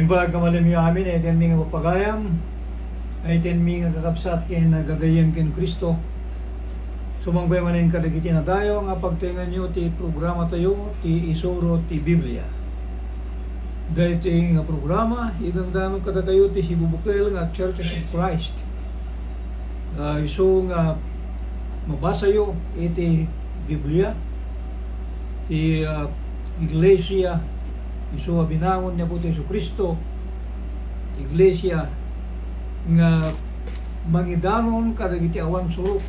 Imbag kamalim yung amin, ay ten nga papagayam, ay ten nga kakapsat kaya nagagayam kin Kristo. Sumangbay man yung kadagiti na tayo, nga pagtingan nyo ti programa tayo, ti isuro ti Biblia. Dahil ti nga programa, itang dami kada kayo ti Hibubukel nga Churches of Christ. Iso nga mabasa yo iti Biblia, ti Iglesia, iso binangon niya po ti Jesu Kristo, Iglesia nga mangidanon kadagiti awan surok,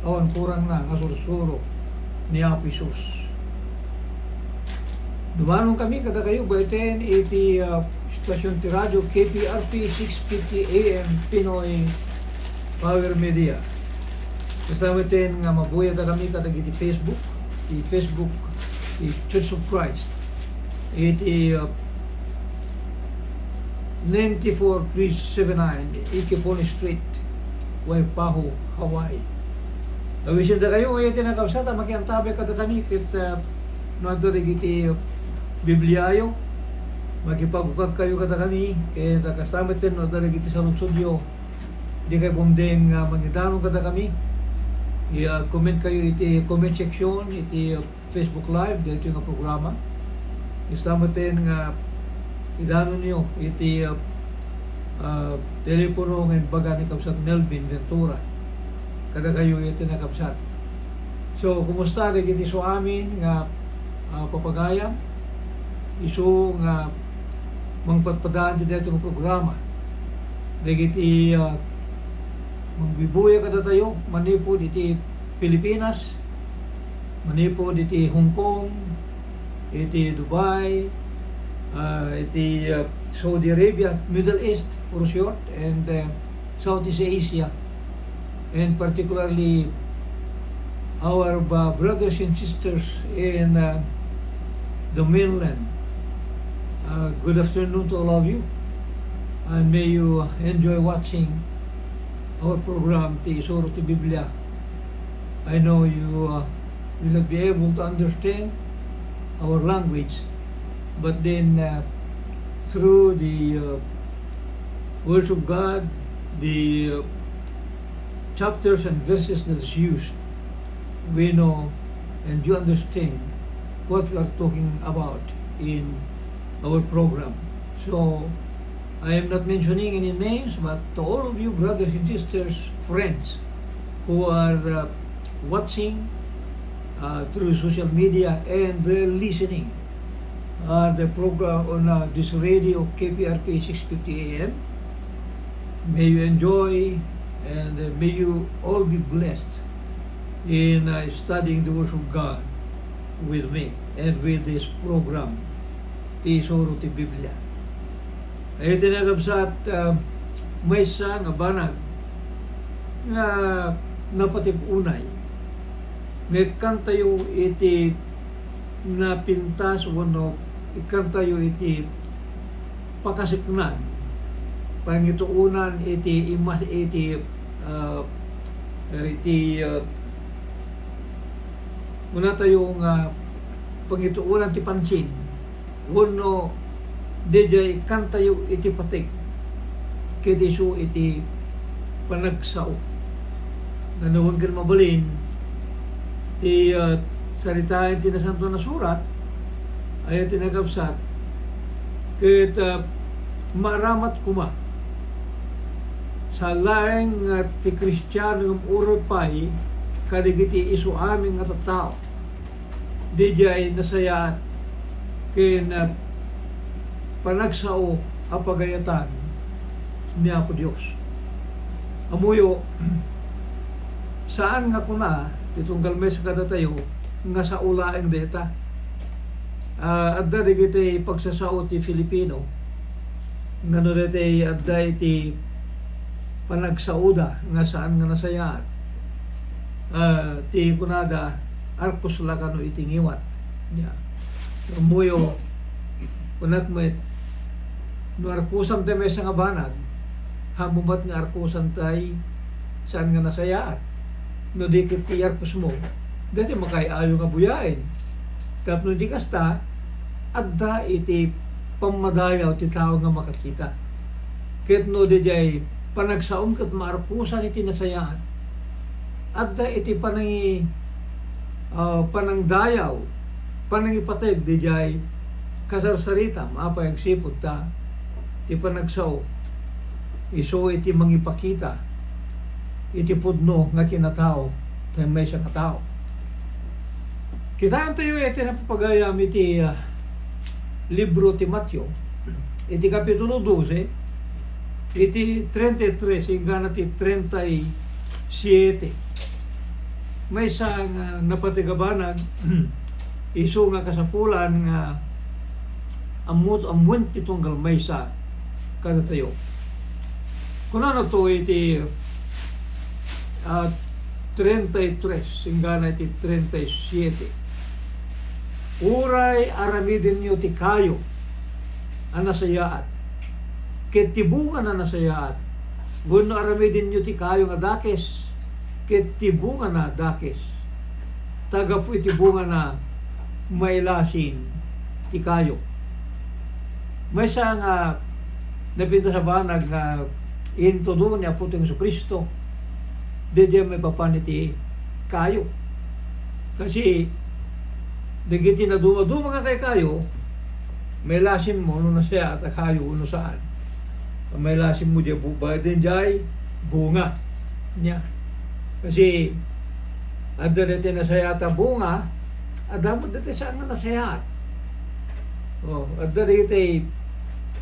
awan kurang na nga sursuro ni Apo Isus. Dumanon kami kada kayo baiten iti stasyon ti radyo KPRP 650 AM Pinoy Power Media. Kasama tin nga mabuya da kami kadagiti Facebook, ti Church of Christ. Iti 94379 Ikipon Street, Waipahu, Hawaii. Nawisin da kayo, ay tinakapsata, makiantabi kada kami, kita nadarigiti Bibliayo, makipagukag kayo kada kami, kaya kastamit din nadarigiti sa studio, di kayo bumdeng mangitanong kada kami, i-comment kayo iti comment section, iti Facebook Live, dito yung programa. Istamit nga idano niyo iti telepono ng baga ni Kapsat Melvin Ventura. Kada kayo iti nakapsat. So, kumusta rin iti so amin nga papagayam? Iso nga mangpatpadaan dito yung programa. Iti magbibuya kada tayo, manipod iti Pilipinas, manipod iti Hong Kong, iti Dubai, iti Saudi Arabia, Middle East for short, and Southeast Asia, and particularly our brothers and sisters in the mainland. Good afternoon to all of you, and may you enjoy watching our program, Ti Isuro Ti Biblia. I know you will not be able to understand our language, but then through the words of God, the chapters and verses that is used, we know and you understand what we are talking about in our program. So I am not mentioning any names, but to all of you brothers and sisters, friends who are watching through social media and listening the program on this radio KPRP 650 AM. May you enjoy and may you all be blessed in studying the words of God with me and with this program, Ti Isuro Ti Biblia. Ay tinagabsat may isa nga banag nga napatig-unay ngekanta yo iti napintas wano ikantayo iti pakasiknan pangituunan iti imas iti muna tayo nga pangituunan ti pansin wano DJ kantayo iti patik kediso iti panagsao nanuhon kan mabalin ti saritain ti nasanto na surat ay tinagabsat ket maramat kuma sa laeng ti Kristiyano ng urupay kadigiti isu amin nga tattao DJ nasayat ken panagsao apagayatan ni Apo Dios. Amuyo saan nga kuna itong galmes kada tayo nga sa ulaeng deta adda digiti pagsasao ti Filipino ngano deti adda iti panagsauda nga saan nga nasayat ti kunada arkos lakano itingiwat niya amuyo kunat met no arkusan tayo may nga banag hamumat nga arkusan tayo saan nga nasayat no dikit ti arkos mo dati makaiayo nga buyain tapno di kasta adda iti pamadayaw ti tao nga makakita. Ket no dijay panagsaom ket maarpusan iti nasayaan. Adda iti panangdayaw, panangipateg dijay kasarsarita maapay agsipud ta ti panagsaom. Isu iti mangipakita iti pudno nga kinatao tayo may siya katao. Kitaan tayo iti napapagayam iti libro ti Mateo, iti kapitulo 12, iti 33 hingga ti 37. May isang napatigabanag isu nga kasapulan nga amwent titunggal may sa kada tayo. Kung ano to iti 33 hingga iti 37. Uray aramidin niyo ti kayo ang nasayaat. Ket tibungan na nasayaat. Guno aramidin niyo ti kayo nga dakes. Ket tibungan na dakes. Taga po tibungan na mailasin ti kayo. May isang napinta sa banag na intudo niya puting Kristo. Dede may papaniti kayo. Kasi dagiti na dumaduma nga kay kayo, may lasim mo no na siya at kayo no saan. May lasim mo diya bubay din jay bunga niya. Kasi adda dito na siya ta bunga, adda mo dito siya nga nasayat. Oh, adda dito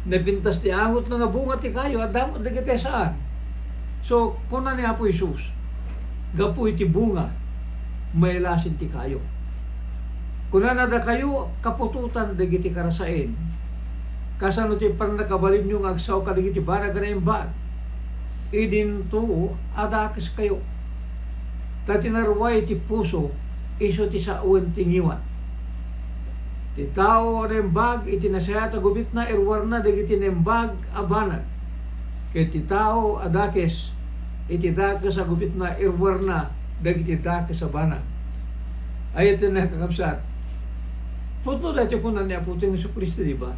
napintas ti angot na nga bunga ti kayo, adda mo dito saan. So, kung na niya po Isus, gapu iti bunga, may lasin ti kayo. Kung na nada kayo, kapututan dagiti karasain. Kasano ti parang nakabalin nyo nga agsaw ka dagiti banag na imbag. Idin to, adakis kayo. Tatinarway ti puso, iso ti sauen tingiwan. Ti tao na imbag, iti nasayata gubit na irwar na dagiti na imbag abanag. Kaya ti tao adakis, iti dakis sa gubit na irwar na dagiti dakis sa banag. Ayat na kakapsat. Puto dati po na niya puting Isu Kristo, di ba?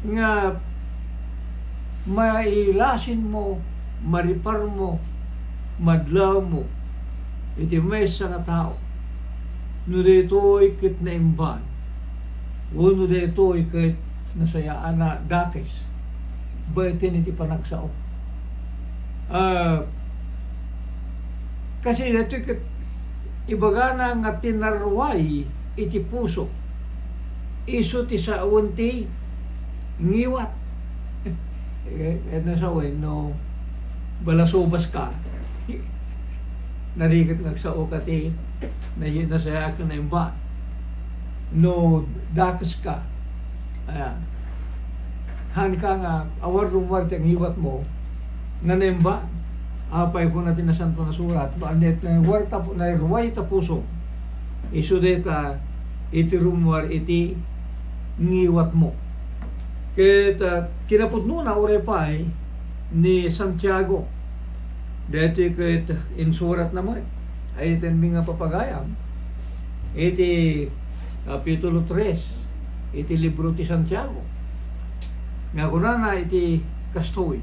Nga mailasin mo, maripar mo, madlaw mo, iti may sa nga tao. No dito ikit na imban, uno dito ikit nasayaan na dakis, baitin iti panagsao. Kasi dito ikit ibaga na nga tinarway iti puso, iso ti saun ti ngiwat. Nasawin no balasubas ka, narikit nagsao ka ti nasaya ka na imba. No dakas ka, ayan, han ka nga awar-rumar ti ngiwat mo nanimba. Apay ko natin na santo na surat, anet na warta po na ruway ta puso, iso deta iti rumwar iti ngiwat mo. Kaya kinapudno na urepay ni Santiago. Dito ket insurat naman. Ay iten nga papagayam. Iti kapitulo 3. Iti libro ti Santiago. Nga kuna na iti kastoy.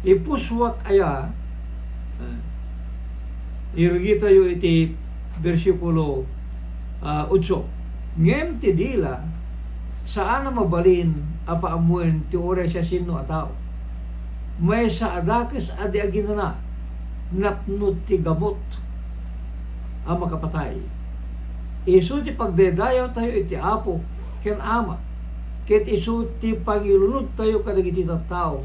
Ipuswak aya irgi tayo iti versikulo 8. Ngem ti dila saan na mabalin apaamuen ti oray siya sino a tao. May sa adakis adi aginuna napnut ti gamot ang makapatay. Isu ti pagdedayaw tayo iti apo ken ama. Ket isu ti pangilunod tayo kadagiti tattao.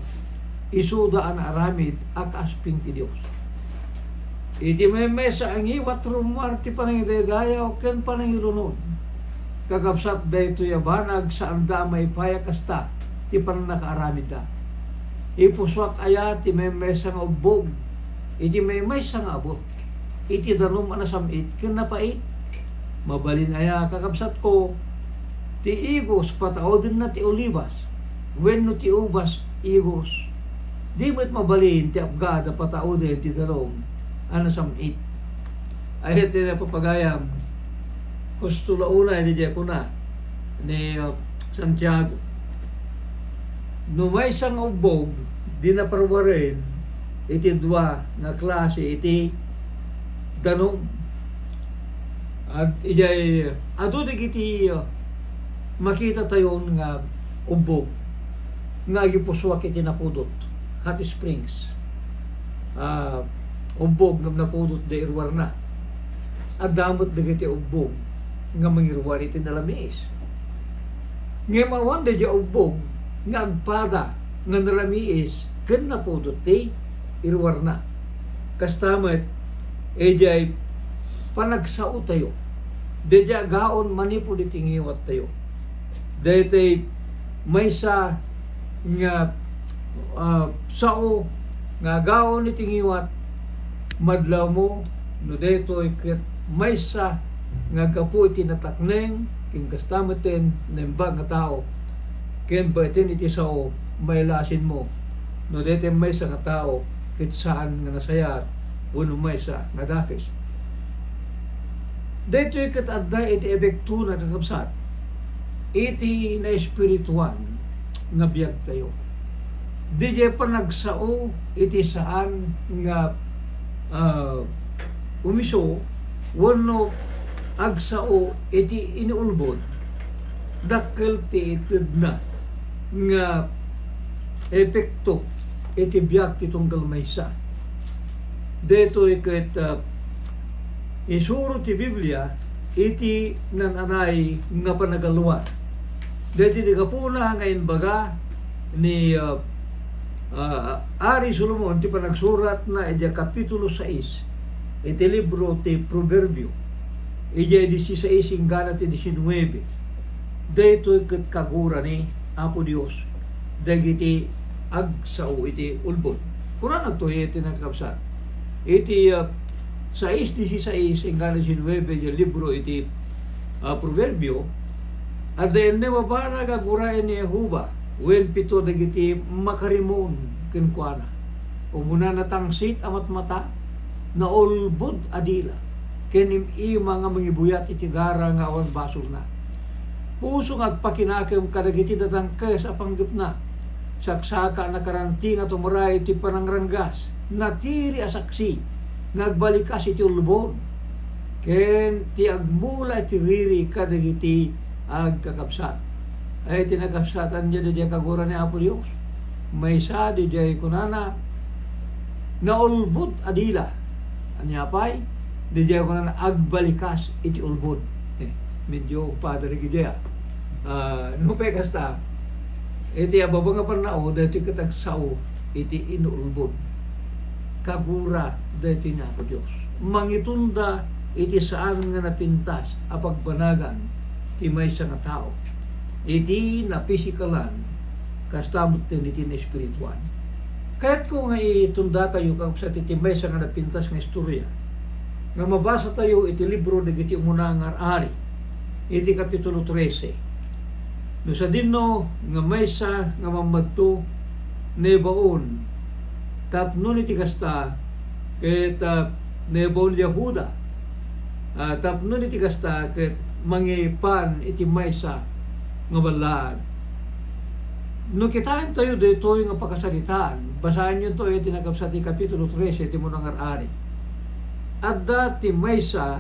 Isu daan aramid akasping ti Dios. Iti may mesa ang iwat rumwar ti panangidedayaw ken panangilunod. Kakabsat dayto yabanag sa anda may payakasta ti pananakaaramid da. Ipuswak aya ti may mesa nga ubog. Iti may mesa nga abot. Iti danum anasamit ken napait. Mabalin aya kakabsat ko ti igos pataodin na ti olibas. Wenno ti ubas igos. Di mo't mabalin ti abgada pataodin ti danum anasamit. Ayat ti napapagayam. Gusto launa, hindi ko na. ni Santiago. No may isang ubog, di na parwarin, iti dua nga klase, iti danom. At ijay, ato iti makita tayo nga ubog, nga gipuswak iti napudot, Hot Springs. Ubog nga napudot da irwar na. At damot dagiti ubog, nga mangirwar iti nalamiis. Ngayon mawan da ubog, nga agpada nga nalamiis ken napudot ti irwar na. Kastamet ejay panagsao tayo. Deja gaon manipod iti ngiwat tayo. Daytay maysa nga sao nga gaon iti ngiwat madlaw mo no daytoy ket maysa nga gapu iti natakneng king kastameten nembag nga tao ken baiten iti sao may lasin mo no dete may sa nga tao ket saan nga nasayat uno may sa nga dakes. Dito ket adda iti ebekto na kakabsat iti na espirituan nga biag tayo. Di pa nagsao iti saan nga umiso wano agsao iti iniulbod dakkel ti ited na nga epekto iti biag ti tunggal maysa. Dito ket isuro ti Biblia iti nananay nga panagaluan. Dito di kapuna nga inbaga ni Ari Solomon ti panagsurat na iti kapitulo 6 iti libro ti Proverbio iti 16 hinggan ti 19. Dito ket kagura ni Apo Dios dagiti agsao iti ulbod. Kuna nagtuloy iti nagkapsat. Iti 6:16 hinggan 19 iti libro iti Proverbio at dayon ni mabana kagurayan ni Jehovah wen pito dagiti makarimon kenkwana. Umuna natangsit amat mata na ulbod adila kenim iyo mga mangibuyat iti gara nga awan basol na. Puso nga agpakinakem kadagiti datangkay sa panggipna. Saksaka na karanting at umuray iti panangranggas. Natiri asaksi. Nagbalikas iti ulbon. Ken ti agmula iti riri kadagiti agkakapsat. Ay tinakapsatan niya di kagura ni Apo Dios. Maysa di kunana na ulbod adila. Anya pay di kunana agbalikas iti ulbon. Medyo padre gidya. Nupay kasta iti ababa nga panao dati katagsao iti inuulbon kagura dati na po Diyos mangitunda iti saan nga napintas apagbanagan ti maysa nga tao iti na pisikalan kastamot din iti na espirituan. Kaya't ko nga itunda kayo sa iti maysa nga napintas nga istorya nga mabasa tayo iti libro dagiti umuna nga ari iti kapitulo 13. No sa dinno nga maysa nga mamadto nebaon tapno iti kasta ket nebaon Yahuda tapno iti kasta ket mangipan iti maysa nga balaan. No kitaan tayo dito nga pakasalitaan basahan nyo to iti nagkapsat iti kapitulo 13 iti munang ari at dati maysa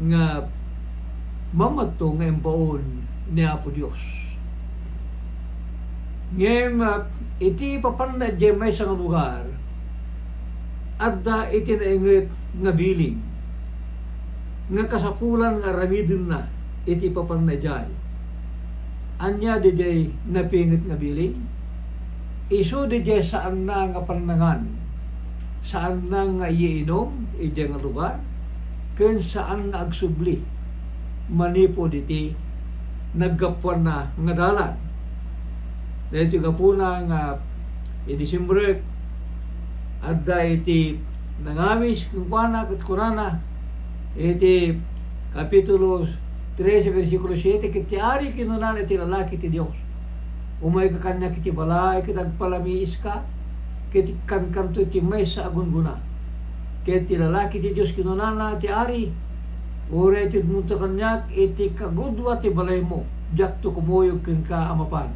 nga mamadto nga embaon ni Apo Dios. Ngayon, iti papanad dyan may isang lugar at da iti naingat nga biling nga kasapulan nga ramidin na iti papanad dyan. Anya di dyan napingit nga biling iso di dyan saan na nga panangan saan na nga iinom iti nga lugar ken saan nga agsubli manipod iti naggapuan na nga dalan. Dahil iti kapuna nga Disyembre adda iti nangamis kung kuana ket kunana iti kapitulo 13 versikulo 7 ket ti ari kinunan iti lalaki ti Dios umay ka kanya kiti balay ket agpalamiis ka ket kankanto iti maysa agunguna ket ti lalaki ti Dios kinunana ti ari ure iti munto kanyak iti kagudwa ti balay mo jak to kumuyog ken ka amapan.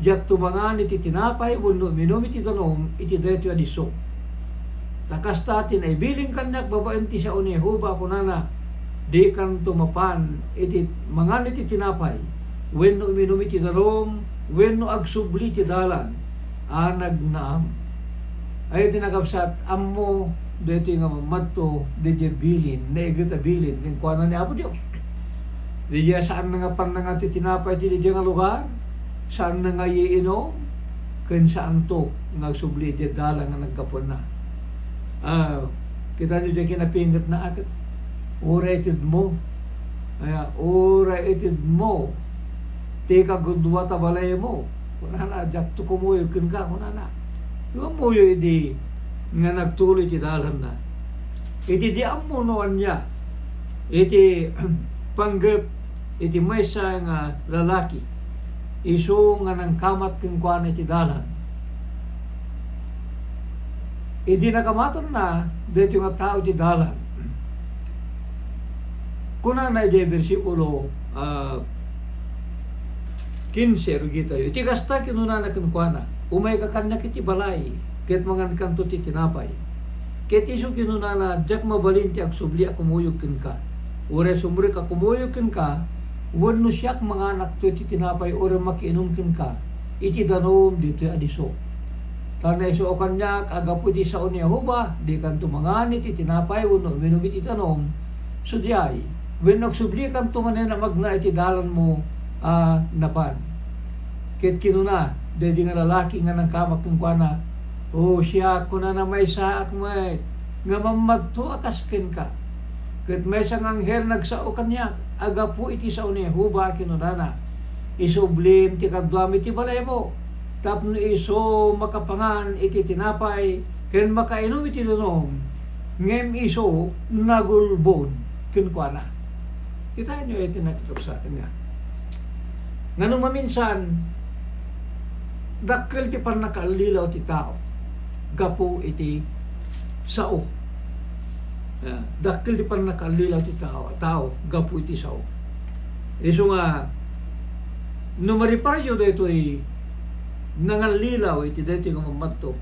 Jak to mangan iti tinapay wenno minum iti tanom iti daytoy adiso. Takas tatin ay biling kanyak babaen ti sao ni Jehova kunana di kan tumapan iti mangan iti tinapay wenno minum iti tanom wenno agsubli ti dalan anag naam. Ay tinagapsat ammo daytoy nga mamadto DJ bilin na igita bilin ken kuana ni Apo Dios. Di saan na nga pan nga ti tinapay ti DJ nga lugar, saan na nga iinom, ken saan to ngagsubli ti dalan nga nagkapon na. Kita nyo dyan kinapingat na akit. Urated mo. Urated mo. Tika gudwa tabalay mo. Kuna na, jak to kumuyo kin ka. Kuna na. Yung muyo iti nga nagtuloy ti dalan na. Iti di amunuan niya. Iti panggap. Iti may sa nga lalaki. Iso nga nang kamat kin kuan iti dalan. Hindi nakamatan na dito nga tao di dalan. Kuna na di versikulo 15 rugita yun. Iti kasta kinuna na kinukuana. Umay ka kanya kiti balay. Ket mangan kanto ti tinapay. Ket iso kinuna na jak mabalin ti agsubli akumuyog kin ka. Ure sumri ka kumuyog kin ka. Wenno siyak mga anak to ti tinapay ure makiinom kin ka. Iti danom dito adiso. Karena iso o kanyak, agapu di sao ni Jehova, di kan tumangan iti tinapay, uno minum iti tanom, so di ay, when nagsubli kan tumanen na magna iti dalan mo napan. Ket kinuna, di nga lalaki nga nang kamak ng kuana, siya, kuna na may saak may, nga mamadto akasken ka. Ket may sang anghel nagsao kanyak, agapu iti sao ni Jehova, kinuna na, isublim ti kadwami ti balay mo, tapno iso makapangan iti tinapay ken makainom iti tanom ngem iso nagulbon ken kuana. Kita nyo iti nakikapsa nga. Ngano maminsan dakkel ti panakalilaw ti tao gapo iti sao. Dakkel ti panakalilaw ti tao gapo iti sao. Iso nga numariparyo daytoy nanganlilaw iti dito nga mamadto.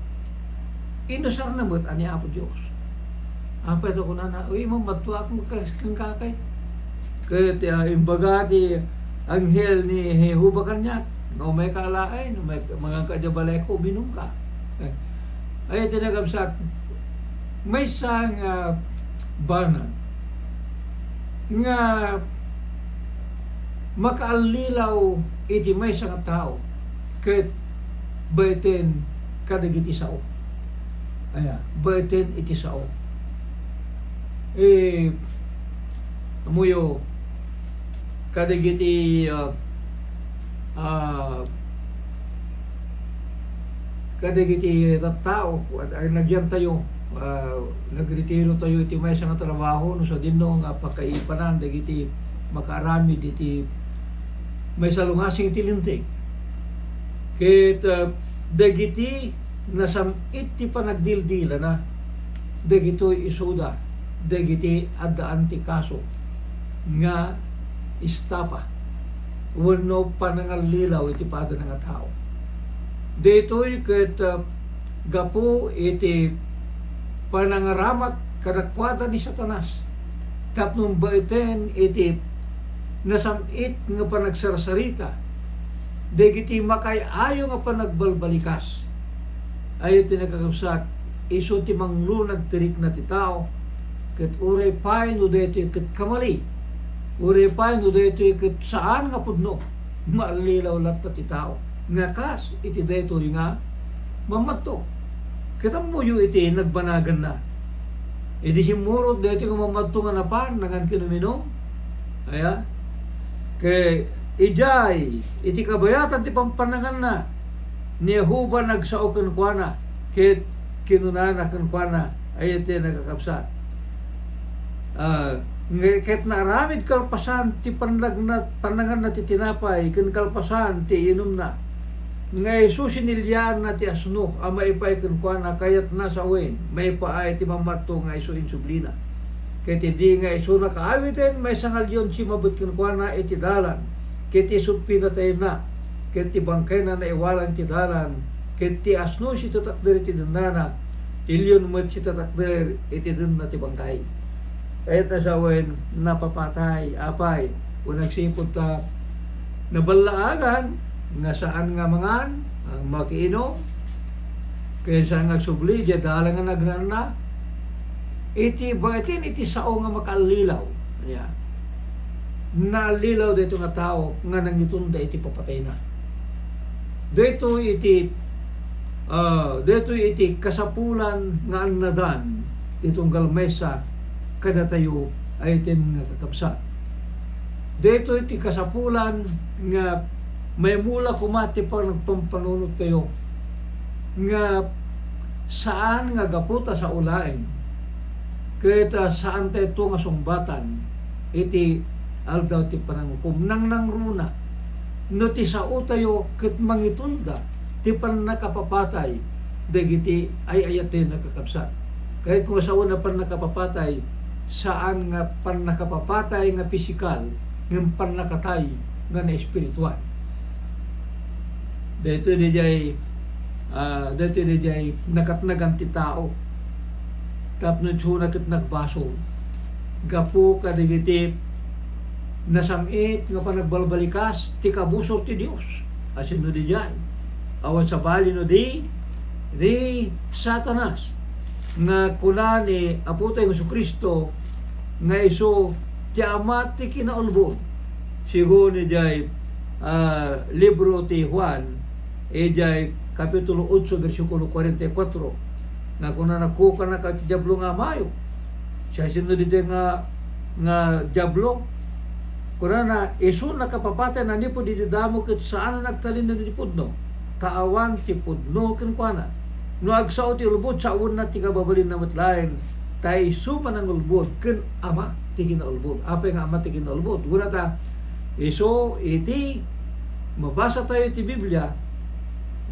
Inusar na mo't ani Apo Diyos. Apa ito ko na mamadto ako magkasking kakay. Kaya imbaga ti anghel ni Jehova kanyak. No may kaalaay, no may mga kadyabalay ko, binum ka. Ay tinagabsak, may sang bana nga makaalilaw iti may sang tao. Ket baiten kadagiti sao. Baiten iti sao. Amuyo kadagiti kadagiti tattao ay nagyan tayo nagretiro tayo iti may nga trabaho no sa dinno nga pakaipanan dagiti makarami iti may salungasing iti linting. Ket dagiti nasamit ti panagdildila na dagitoy isuda dagiti addaan ti kaso nga istapa wenno panangalilaw iti pada nga tao. Ditoy ket gapu iti panangaramat kadakwada ni Satanas tapno baiten iti nasamit nga panagsarsarita dagiti makay-ayo nga panagbalbalikas ay tinagkakabsak iso ti manglunag tirik na ti tao ket uray pay no daytoy ket kamali uray pay no daytoy ket saan nga pudno maalilaw latta ti tao nga kas iti daytoy nga mamadto ket ammoyo iti nagbanagan na iti simurot daytoy nga mamadto nga napan nangan kinuminom kay ijay iti kabayatan ti pampanangan na ni Jehova nagsao ken kuana ket kinunana ken kuana ay iti nagakapsat ket naaramid kalpasan ti panangan na ti tinapay ken kalpasan ti inom na nga isusinilyan na ti asno a maipay ken kuana kayat na sa wen maipaay ti mamadto nga isu insublina ket di nga isu nakaawiten may sangalyon si mabut ken kuana iti dalan kiti supi na tayo na, kiti bangkay na naiwalan ti dalan, kiti asno si tatakder iti dinana, tilyon mo si tatakder iti din na ti bangkay. Kahit na sa awen, napapatay, apay, o nagsipod ta, nabalaagan, nga saan nga mangan, ang makiinom, kaya saan nga subli, diya dalang nga nagnana, iti batin, iti sao nga makalilaw. Yeah. Nalilaw dito nga tao, nga nangitunda iti papatay na. Dito iti kasapulan nga annadan, itong galmesa, kada tayo ay itin nga kakabsat. Dito iti kasapulan nga may mula kumati pa nagpampanunod kayo nga saan nga gaputa sa ulaing kaya saan tayo nga sumbatan iti aldaw ti panangukum nang runa no ti sao tayo ket mangitunda ti pan nakapapatay dagiti ay ayatin nakakabsat. Kaya kung sao na pan nakapapatay saan nga pan nakapapatay nga pisikal ng pan nakatay nga na espiritual. Dito di jay nakatnagan ti tao tapno tsuna ket nagbaso gapu kadigiti nasamit nga panagbalbalikas ti kabuso ti Dios asin no di jay awan sa bali no di Satanas nga kuna ni Apo tayo Jesucristo nga iso ti amat ti kinaulbon sigo ni jay libro ti Juan jay kapitulo 8 versikulo 44 na kuna nakuka na ka ti diablo nga mayo siya sino dito nga diablo kuna na iso nakapapatay na nipo di damo ket saan na nagtalin na di pudno kaawan ti pudno ken kuana no agsao ti ulbod sa una ti kababalin na matlaen tay suman ang ulbod ken ama ti kinaulbod apay nga ama ti kinaulbod guna ta iso iti mabasa tayo ti Biblia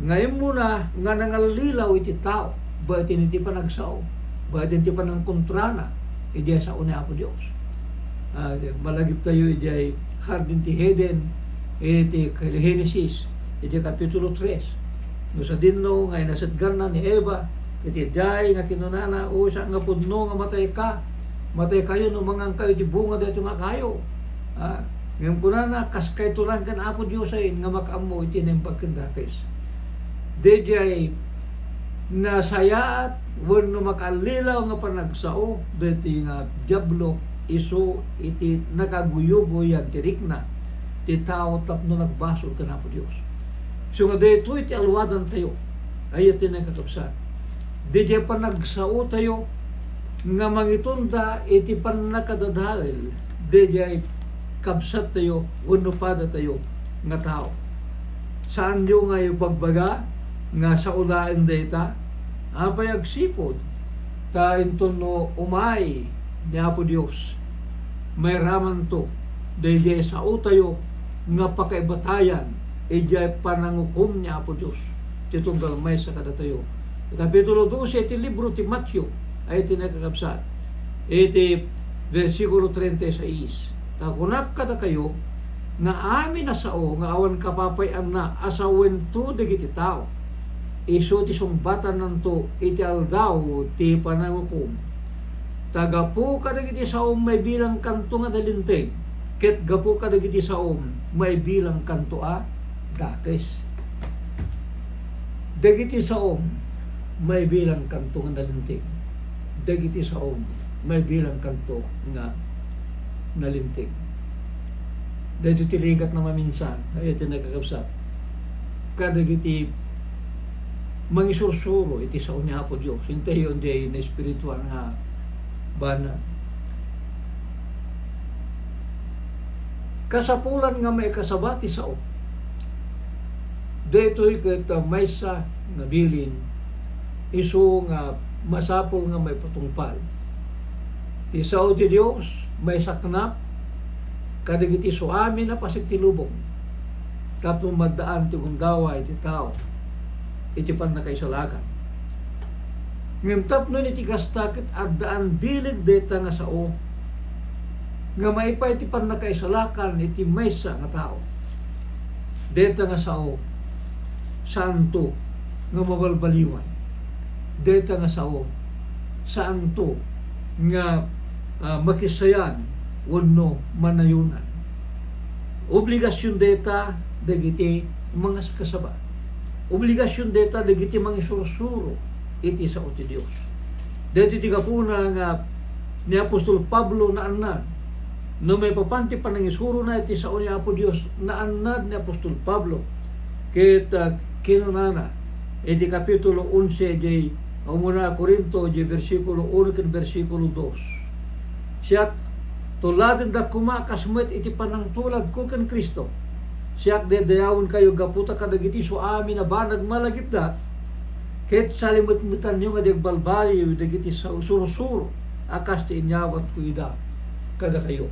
ngayon muna nga nangalilaw iti tao ba iti pa nagsao ba iti pa ng kontrana iti sa una Apo Dios malagip tayo iti Hardin ti Eden iti Genesis iti kapitulo 3 no sa dinno nga nasatgan na ni Eva iti jay nga kinunana o sa nga pudno nga matay kayo no mangang kayo ti bunga dito nga kayo ngayon ko na kaskay tulang kan Apo Diyos ay nga makaamo iti na yung pagkandakis DJ nasayaat wano makalilaw nga panagsao dito nga diablo iso iti nakaguyugoyan tirikna ti tao tapno nagbasol kan Apo Diyos. So nga dito iti alwadan tayo ay iti nakakapsat. DJ panagsao tayo nga mangitunda iti panakadadalil DJ kabsat tayo wano pada tayo nga tao. Saan yung nga yung pagbaga nga sa ulain data apay agsipod ta intono umay ni Apo Dios may raman to DJ sa utayo nga pakaibatayan ijay panangukom ni Apo Dios titong galmay sa kadatayo kapitulo 12 iti libro ti Matthew ay tinakakabsat iti versikulo 36 takunak kada kayo nga amin na sao nga awan kapapayan na asawen to dagiti tao iso ti sumbatan nanto iti aldaw ti panangukom tagapu kadagiti saom may bilang kanto nga dalinteg ket gapu kadagiti saom may bilang kanto dakes dagiti saom may bilang kanto nga dalinteg dagiti saom may bilang kanto nga nalintig dahito tiligat na maminsan ay iti nagkakabsat kadagiti mangisursuro iti sao ni Apo Dios hintay yun di na espiritual nga banal kasapulan nga may kasabati sao daytoy ket maysa nga bilin isu nga masapol nga may patungpal ti sao ti Dios may saknap kadagiti suami na pasig ti lubong tapno maddaan ti gundaway ti tao iti pan nakaisalakan ngem tapno iti kastakit addaan bilig deta nga sao nga maipay iti pan nakaisalakan iti maysa nga tao deta nga sao santo nga mabalbaliwan, deta nga sao santo nga makisayan wenno manayunan. Obligasyon deta dagiti mga kasaba, obligasyon deta dagiti mga sursuro iti sao ti Dios. Deti ti kapuna nga ni Apostol Pablo na annad no may papanti panangisuro na iti sao ni Apo Dios na annad ni Apostol Pablo ket kinunana iti kapitulo 11 di umuna Korinto di bersikulo 1 ken bersikulo 2. Siya tuladen da kumakasmet iti panangtulad ko ken Kristo. Siya dedayawon kayo gaputa kadagiti so amin na banag malagip dat ket salimut-mutan nyo nga dagbalbali dagiti sursuro akas ti inyawat ko ida kada kayo.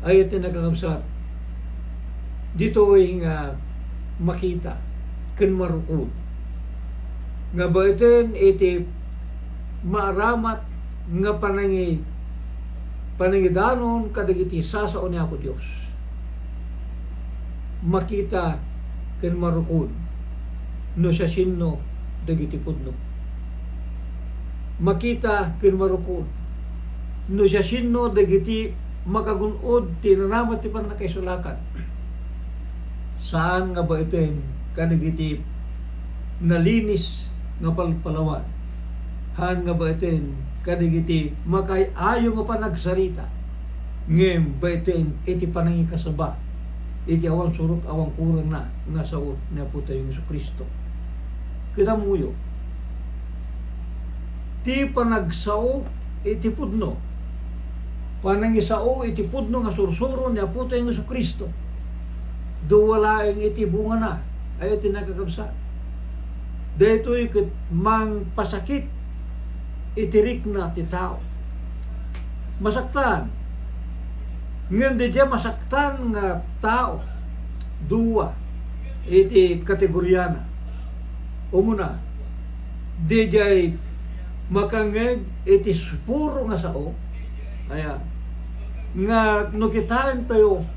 Ayat na nagkakabsat dito ay nga makita ken marukod nga baiten iti maaramat nga panangidanon kadagiti sasao ni Apo Dios. Makita ken marukod no siya sinno dagiti pudno. Makita ken marukod no siya sinno dagiti makagunod tinanamat ti panakaisulakan. Saan nga ba iten kadagiti nalinis nga palpalawan? Han nga ba iten kadagiti makayayo nga panagsarita? Ngem ba iten iti panangikasaba? Iti awang surok awang kurang na nga sao ni Apo tayong Jesucristo. Kita muyo. Ti panagsao iti pudno. Panangisao iti pudno nga sursuro ni Apo tayong Jesucristo. Duwalaeng iti bunga na ay iti nakakabsa. Daytoy ket mang pasakit itirik na ti tao. Masaktan. Ngayon di masaktan nga tao. Dua iti kategoryana. Umuna, di makangeg iti puro nga sao. Ayan. Nga nukitaan tayo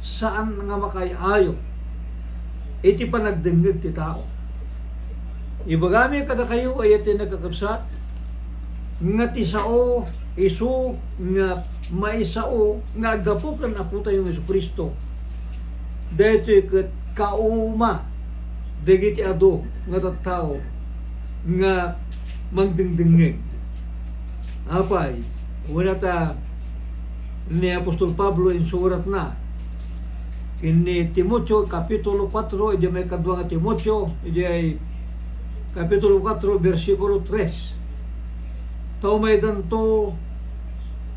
saan nga makayayo iti panagdengeg ti tao. Ibagami kada kayo ay iti nakakabsat nga ti sao isu nga maisao nga agapukan na po tayong Jesucristo. Dito ket kauma dagiti ado nga tattao nga magdingdingeg. Apay wala ta ni Apostol Pablo in surat na ini Timoteo kapitulo 4 edi may kadwa nga Timoteo edi kapitulo 4 bersikulo 3. Tao may danto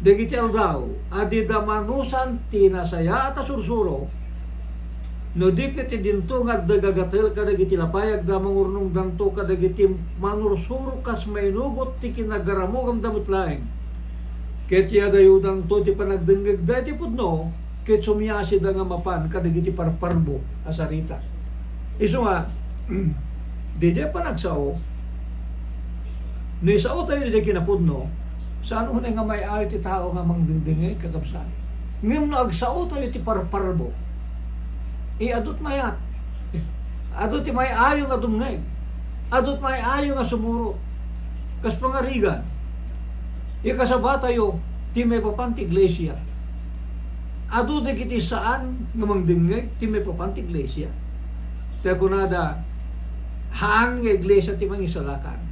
dagiti aldaw adi da manusan tinasaya ta sursuro no dikiti dinto nga dagagatel kadagiti lapayag da mangurnong danto kadagiti manursuro kas mainugot ti kinagaramogam damit laeng ket yadayo danto ti panagdengeg da ti pudno ket sumiyasi da nga mapan kadagiti parparbo asarita. Isu nga didi panagsao ni sao tayo di kinapudno saan hunay nga may ayo ti tao nga mangdingdingay kakabsan ngem no agsao tayo ti parparbo adot mayat adot ti may ayo nga dumngay adot may ayo nga sumuro kas pangarigan ikasaba tayo ti may papanti iglesia adot di kiti saan nga mangdingay ti may papanti iglesia tayo kunada haan nga iglesia ti mangisalakan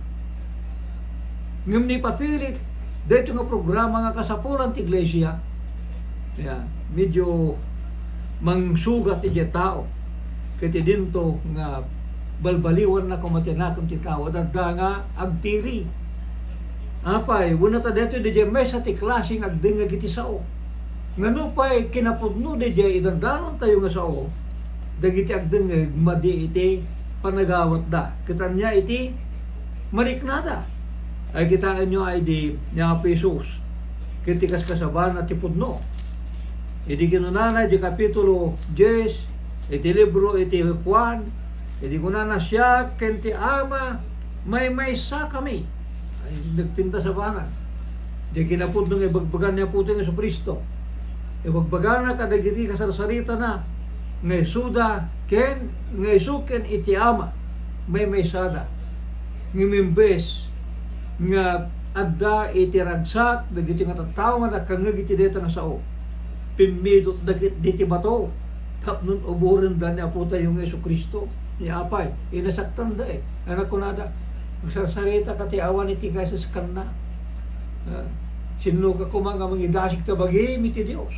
ngem ni papilit dito nga programa nga kasapulan ti iglesia. Yeah, medyo mangsugat ti tao. Kiti dinto nga balbaliwan na kumatinakom ti tao dadda nga agtiri. Apay wala ta dito di may sa ti klaseng agdingag iti sao. Ngano pay kinapudno di idandanon tayo nga sao. Dagiti agdingag madi iti panagawat da. Kitanya iti mariknada. Ay kitaan nyo ay di niya pesos kitikas kasaban at tipudno iti kinunana di kapitulo 10 iti libro iti Juan iti kunana siya kenti ama may sa kami ay nagtinda sa banan di kinapudno nga ibagbagan niya po ito ng Jesucristo ibagbagan na kadagiti kasarsarita na nga suda ken nga isuken iti ama may sada nga mimbes nga adda iti ragsak dagiti nga tattao nga nakangeg iti deta nga sao pimidot dagiti bato tapnon uburen da ni Apo tayo nga Jesucristo ni apay inasaktan da anak ko nada magsasarita ka ti awan iti kaysa sa kanna sino ka kumanga mangidasik ta bagi miti Dios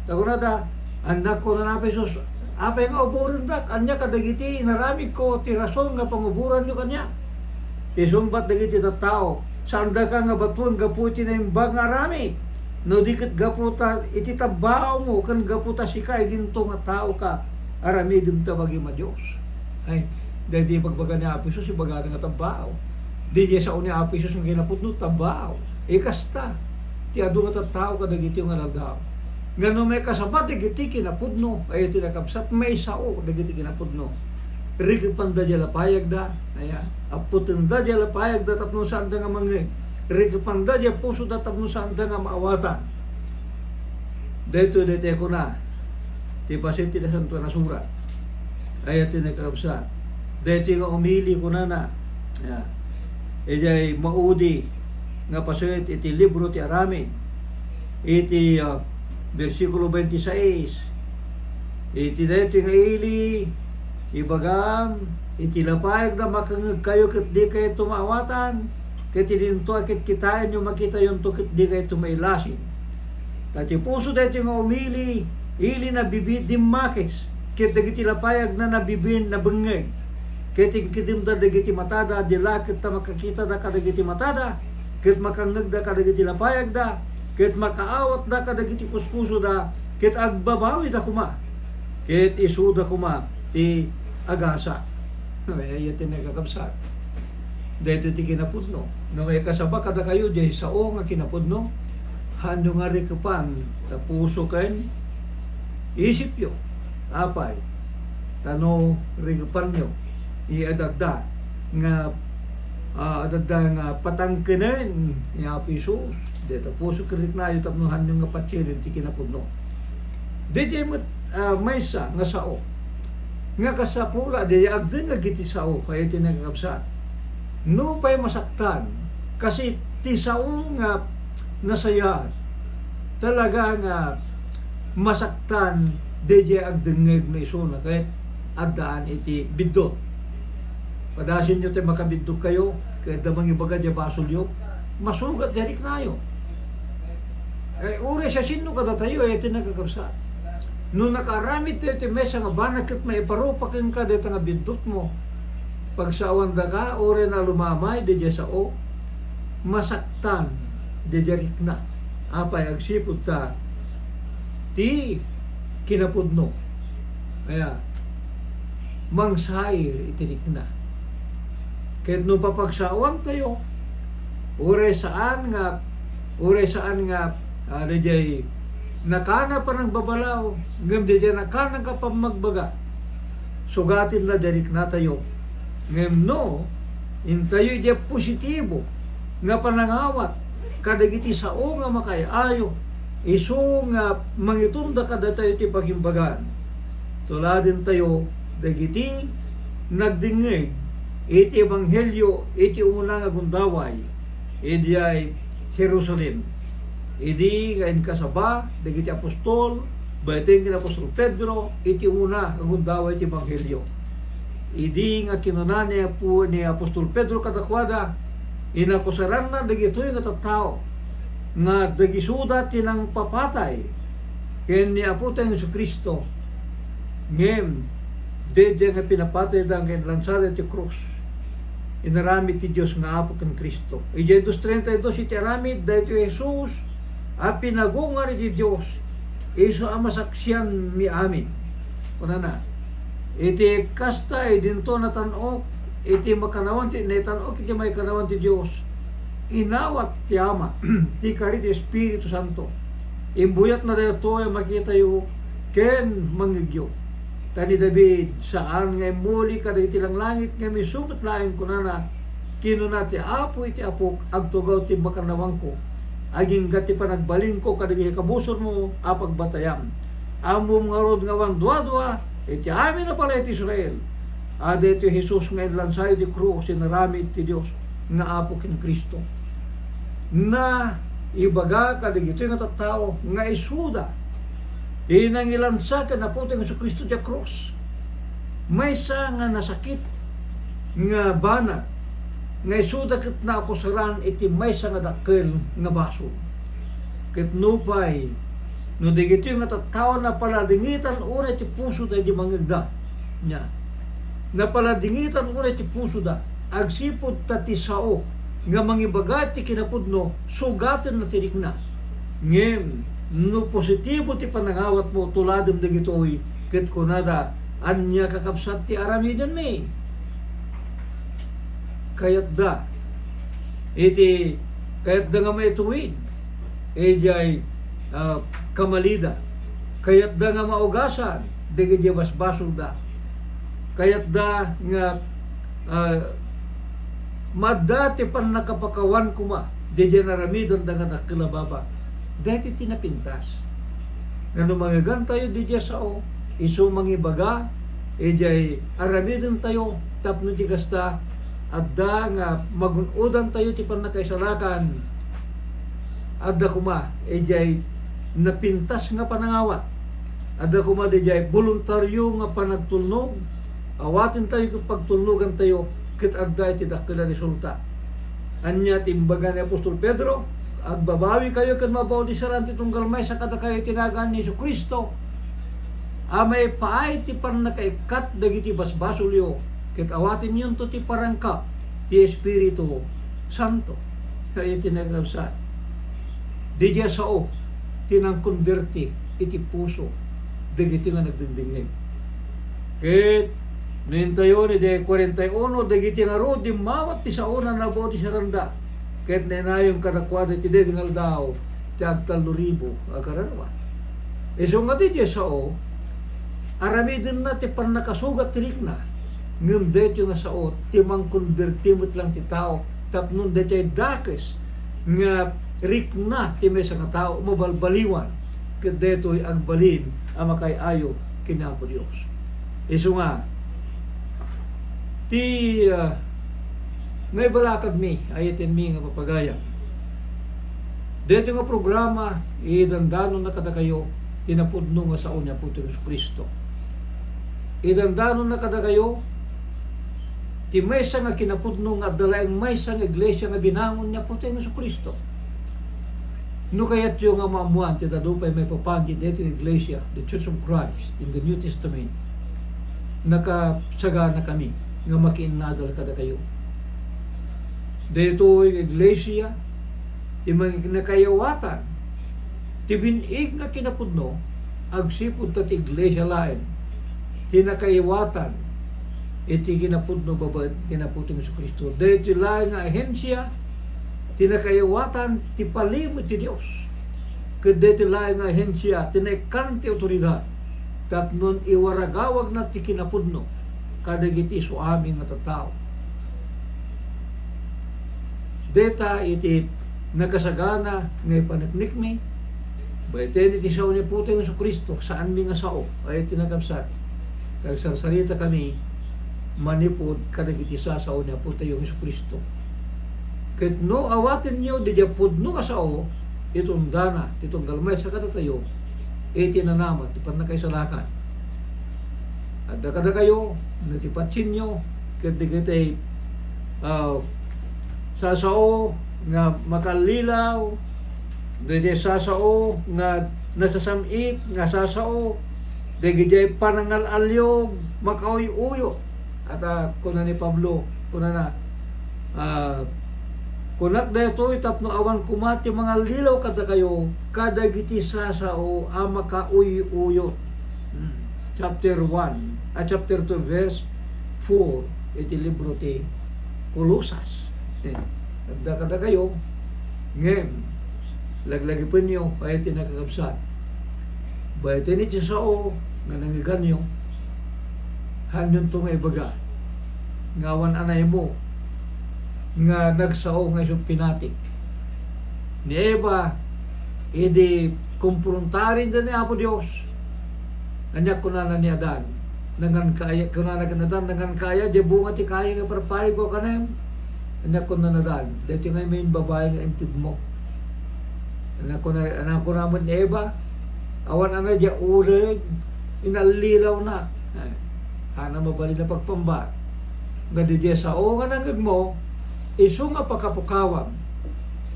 tago nada anak ko na napay sus apay nga uburen da anya kadagiti naramig ko ti rason nga panguburan nyo kanya isumbat dagiti tattao saan da ka nga batuan gaputi na yung bang arami no dikit gaputa iti tabaw mo kan gaputa sikay ginto nga tao ka arami dun tabagi ma Diyos ay dahil di pagbaga ni Apisos ibaga nga tabaw di di sa uni Apisos nga ginapudno tabaw ikasta ti adu nga tao ka dagiti nga nagdaw nga no may kasabat dagiti kinapudno ay iti nakapsat may sao dagiti kinapudno rigipanda jala payag da aya aputin da jala payag da tapno saan da nga mga rigipanda jala puso da tapno saan da nga maawatan dito ko na ti pasiti da santo na surat aya tinakapsa dito nga umili ko na aya ijay maudi nga pasuit iti libro ti Arami iti versikulo 26 iti dito nga ili ibagam iti lapayag na makangag kayo ket di kayo tumawatan ket dinto ket kitain nyo makita yung to ket di kayo tumailasin tati puso dito nga umili ili na bibid dimmakes ket dagiti lapayag na nabibin na bengeg ket ikitim da dagiti matada dila ket ta makakita da kadagiti matada ket makangag da kadagiti lapayag da ket makaawat da kadagiti puspuso da ket agbabawi da kuma ket isuda kuma ti agasa ay tinagkakabsat dahil ti kinapudno no may kasaba kada kayo di sao nga kinapudno hando nga rikapan ta puso ken isip yo apay tano rikapan yo iadagda nga adagda nga patangkenen ni Apisos dito puso ken riknayo tapno hando nga patsilid ti kinapudno dito maysa nga sao nga kasapula di agden nga giti sao kaya tinagkapsat no pay masaktan kasi ti sao nga nasayaan talaga nga masaktan di agdengeg na isuna kahit agdaan iti bidot padasin nyo tayo makabidot kayo kahit damang ibaga di basulyo masugat derik nayo ure sa sino kada tayo tinagkapsat no nakaramit tayo iti mesa nga banakit may iparupakin ka dito nga bindot mo pag saawanda ka ore na lumamay di sao masaktan di rikna apay agsipod ta ti kinapudno kaya mangsair iti rikna kahit no papagsawan tayo ore saan nga di nakana pa ng babalaw ngem di nakana ka pa magbaga sugatin na derik na tayo ngem no intayo di positibo nga panangawat kadagiti sao nga makayayo isu nga mangitunda kada tayo ti pagimbagan tuladin tayo dagiti nagdingeg iti ebanghelyo iti umuna nga gundaway iti ay Jerusalem idi ngayon kasaba dagiti apostol baiteng kina Apostol Pedro iti una ang gundaway iti ebanghelyo idi nga kinunani po ni Apostol Pedro kadakwada inakusaran na dagito yung tattao nga dagisuda tinang papatay ken ni Apo tayong Jesucristo ngem dedya nga pinapatay dang ken lansada ti krus inarami ti Dios nga Apo ken Kristo iti 2:32 iti aramid dayto Jesus a pinagungar iti Dios iso ang masaksiyan mi amin kunana iti kastay dinto natanok iti makanawan ti netanok iti may kanawan ti Dios inawat ti ama ti kari ti Espiritu Santo imbuyat na dayto ay makita yo ken mangigyo tani David saan nga muli kada iti lang langit nga misubot laeng kunana kinuna ti Apo iti Apo agtugaw ti makanawang ko aging gati pa nagbalin ko kadagiti kabusor mo apag batayam amom nga rod nga wang dua-dua iti amin na pala iti Israel. Ada iti Jesus ngayon lansay di krus, sinarami iti Diyos, nga apo kin Kristo. Na ibaga kadigito nga tattao, nga isuda, inang ilansa ka na po iti Kristo di krus. May sa nga nasakit, nga banat, nga isuda ket na ako saran iti may sa nga dakkel nga baso. Ket nupay, no digito nga tattao na paladingitan una iti puso da di mangagda niya. Na paladingitan una iti puso da, agsipod tati sao, nga mangibaga ti kinapudno, sugaten na tirik na. Ngem, no positibo ti panangawat mo, tuladem digitoy, ket kunada, anya kakabsat ti aramidan me. Kayat da, kayat da nga may tuwid, ejay kamalida, kayat da nga maugasan, digiti basbasol da, kayat da nga madati pan nakapakawan kuma, digiti naramidon da nga nakilababa, dati tinapintas, nga numangigan tayo digiti sao, iso mangibaga, ejay aramidon tayo, tapno di kasta, adda nga magunudan tayo ti panakaisalakan, adda kuma ejay napintas nga panangawat, adda kuma ejay voluntaryo nga panagtulnog, awatin tayo kung pagtulnogan tayo ket adda iti dakkel resulta. Anya timbaga ni Apostol Pedro, agbabawi kayo ken mabaw di saranti tunggal may sa kada kayo tinagan ni Kristo. Amay paay ti panakaikat dagiti basbasolyo, ket awatin yun to ti parangkap ti Espiritu Santo kaya tinagabsat di diya sao tinang konverti iti puso dagiti nga nagdindingig ket nintayo ni de 41 dagiti nga ro di mawat ti sao na nabaw ti saranda ket nenayong kadakwada ti dedingal daw ti agtaluribo agaranwa iso nga di diya sao aramidin na ti panakasugat tirik na ngem dito nga sao timang konvertimot lang ti tao tapnon detay dakes nga rikna ti may nga tao mabalbaliwan ket detoy agbalin ang makayayo kinapo Dios. Isu nga ti may balakad mi ayaten mi nga papagaya. Dito nga programa idandanon na kada kayo tinapudno nga sao niya po ti Kristo. Idandanon na kada kayo ti maysa nga kinapudno nga dalaeng maysa nga iglesia nga binangon niya po tayo sa Kristo. No kayat yung nga maamuan, ti dadupay may papanggi dito yung iglesia, the Church of Christ, in the New Testament, nakasaga na kami, nga makiinadal kada kayo. Dito yung iglesia, ti nakayawatan, ti binig nga kinapudno, agsipod ta ti iglesia lain, ti nakayawatan, iti kinapudno babad kinaputong sa Kristo. Dahil lain nga ahensya, tinakayawatan, ti palim ti Diyos. Kadeti lain nga ahensya, tinaikan ti otoridad. Tapnon iwaragawag na ti kinapudno, kadagiti so aming nga tattao. Deta iti nakasagana nga ipanipnik mi, bayten iti sao ni putong sa Kristo, saan mi nga sao, ay tinagabsat. Kagsarsalita kami, manipod kadagiti sasaw niya po tayo Hesus Kristo. Ket no awatin niyo di pudno kasao itong dana, itong galmay sa kada tayo, iti nanamat, ti panakaisalakan. At kada kayo, natipatsin nyo, ket digitay sasao nga makalilaw, digitay sasao nga nasasamit, nga sasao, digitay panangal-alyog, makauy-uyo. At kuna ni Pablo, kuna na kunak da ito tapno awan kumati mga lilaw kada kayo kadagiti sasao amaka uy-uyot. Chapter 1 chapter 2 verse 4 iti libro ti Kolosas. Nagda kada kayo ngem laglagi po niyo ay tinakakabsat bayte ni sao nga nangiganyo hanyon to may baga ngawan anay mo nga nagsao nga isang pinatik ni Eva edi kumprontarin din ni Apo Dios. Anya ko na ni Adan nangan kaya kuna naganatan nangan kaya di bunga ti kaya nga parpari ko kanem anak ko na nadan dito nga may babae nga intid mo anak ko naman Eva awan ana di uleg inalilaw na hana mabali na pagpamba nga di sa o nga nangag mo iso nga pagkapukawang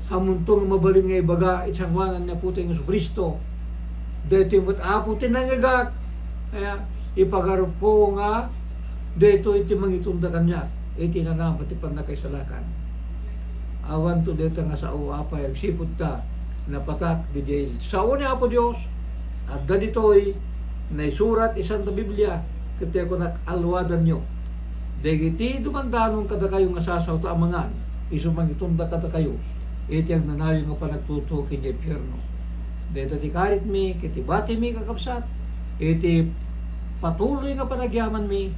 hamuntong mabalin nga ibaga itsangwanan niya puto yung Kristo dito yung apo tinangagat kaya ipagarup ko nga dito iti mangitunda kanya iti nanam pati pan nakaisalakan awan to dito nga sa uapay agsipod ta napatak di jail sa ni Apo Dios at dito'y naisurat isang ta Biblia kete ko nakalwadan nyo dagiti dumandanong kada kayo nga sasaw ta amangan iso mangitunda kada kayo iti ang nanayo nga panagtuto kini impyerno dito ti karit mi kiti bati mi kakapsat iti patuloy nga panagyaman mi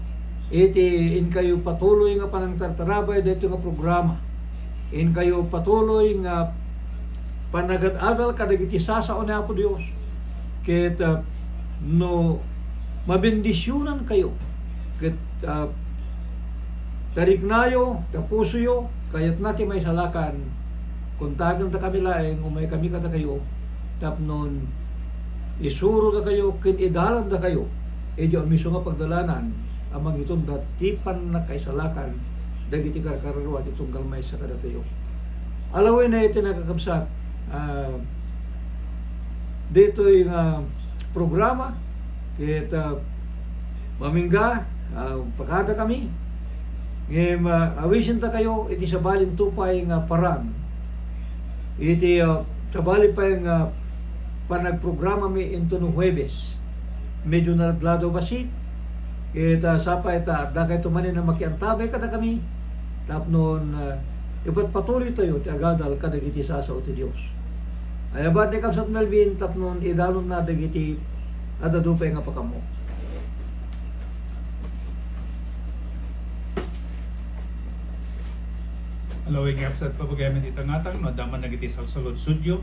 iti in kayo patuloy nga panangtartarabay dito nga programa in kayo patuloy nga panagad-agal kadagiti sasaw ni Apo Dios ket no mabendisyonan kayo ket tariknayo tapusoyo kayat natin may salakan kuntagan ta kami laeng umay kami kada kayo tapnon isuro da kayo ken idalan da kayo edyo miso nga pagdalanan amang itong datipan na kaisalakan dagiti karkararo at itong galmay sa kada kayo alawin na ito nakakabsat dito yung programa kaya mamingga pagkada kami ngayon awisin ta kayo iti sa balin tupay nga parang iti sa bali pa yung panagprograma mi into no Huwebes medyo nalaglado basit kita sapa ita dakay tumanin na makiantabay kada kami tapnon ipat patuloy tayo ti agadal kadagiti sasaw ti Dios ay abad ni Kapsat Melvin tapnon idalon na dagiti adadupay nga pakamo. Alaway nga Kapsat papagamit itangatang no daman nagiti salsalod sudyo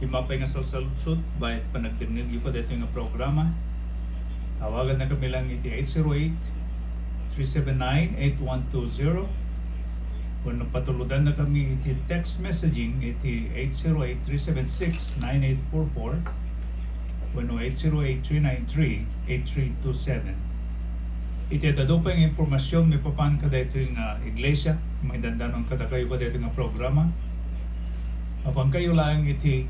himapay nga salsalod sud bayat panagtingnig yu pa dito nga programa tawagan na kami lang iti 808-379-8120 kung napatuludan na kami iti text messaging iti 808-376-9844 kung 808-393-8327 iti dadupang impormasyon may papan kada ito yung iglesia may dandanon kada kayo kada ito nga programa apang kayo lang iti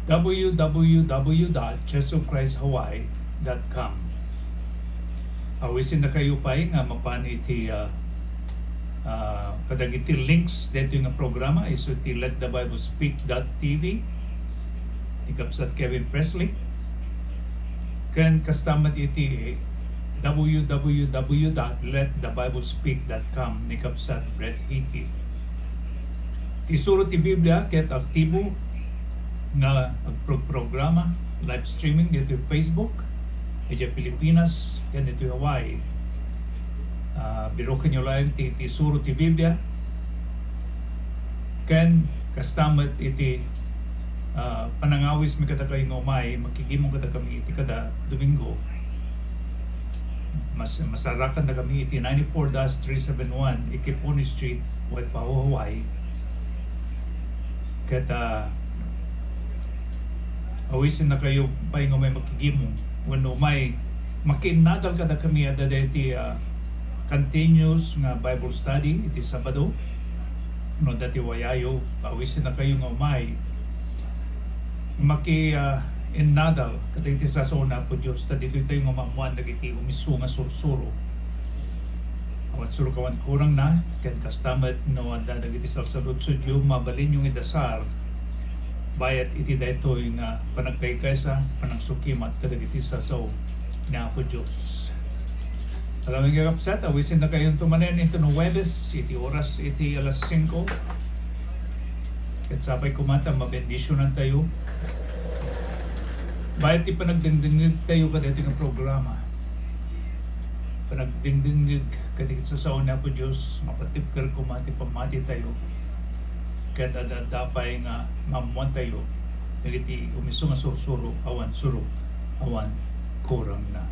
www.jesuchristhawaii.com awisin na kayo pa nga mapan iti kadagiti links dito yung programa iso ti letthebiblespeak.tv ni Kapsat Kevin Presley kan kastamat iti www.letthebiblespeak.com ni Kapsat Brett Hickey ti suro ti Biblia ket aktibo nga agprograma live streaming dito yung Facebook iti Pilipinas ken dito yung Hawaii birokin nyo lang ti suro ti Biblia ken kastamat iti panangawis mi kada kayo ngumay makikimong kada kami iti kada Domingo masarakan na kami iti 94-371 Ikipuni Street Waipahu, Hawaii kata awisin na kayo pa yung may makikimong wano may makinadal kada kami ada iti continuous nga Bible study iti Sabado no dati wayayo awisin na kayo nga umay innadal kada iti sasona po Diyos ta dito tayo nga mamuan dagiti umisu nga sursuro awat suro kawan kurang na ken kastamat no anda dagiti salsalud sudyo mabalin yung idasar bayat iti daytoy nga panagkaykaysa panangsukimat kadagiti sasaw na po Diyos. Salamat nga Kapsat, awisin na kayong tumanen ito no Huwebes, iti oras, iti alas 5. At sabay kumata, mabendisyonan tayo. Bayat ti panagdingdingig tayo kada ito ng programa. Panagdingdingig kadikit sa saon na po Diyos, mapatipkar kumati pamati tayo. Kat adadapay nga mamuan tayo. Nagiti umiso nga sursuro, awan suro, awan kurang na.